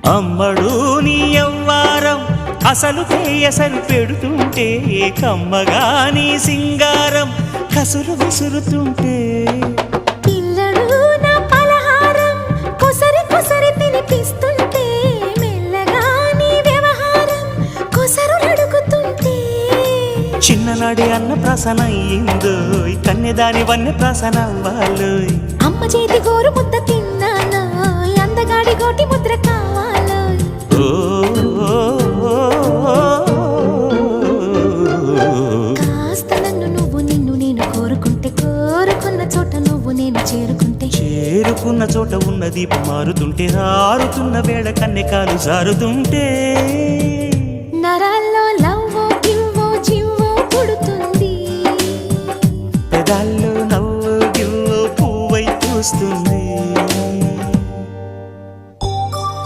అమ్మడు నీ యవ్వారం అసలు కేయసలు పెడుతుంటే కమ్మగా నీ సింగారం కసురు విసురుతుంటే పిల్లడు నా పలహారం కొసరి కొసరి తినిపిస్తుంటే మెల్లగా నీ వ్యవహారం కొసరు అడుగుతుంటే చిన్ననాడి అన్న ప్రసన అయ్యిందో కన్నెదాని వన్నె ప్రసన అవ్వాలో అమ్మ చేతి గోరు ముద్ద తిన్నాను అందగాడి గోటి ముద్ర కావాలో కాస్త నన్ను నువ్వు నిన్ను నేను కోరుకుంటే కోరుకున్న చోట నువ్వు నేను చేరుకుంటే చేరుకున్న చోట ఉన్న దీపం మారుతుంటే ఆరుతున్న వేళ కన్నెకాలు జారుతుంటే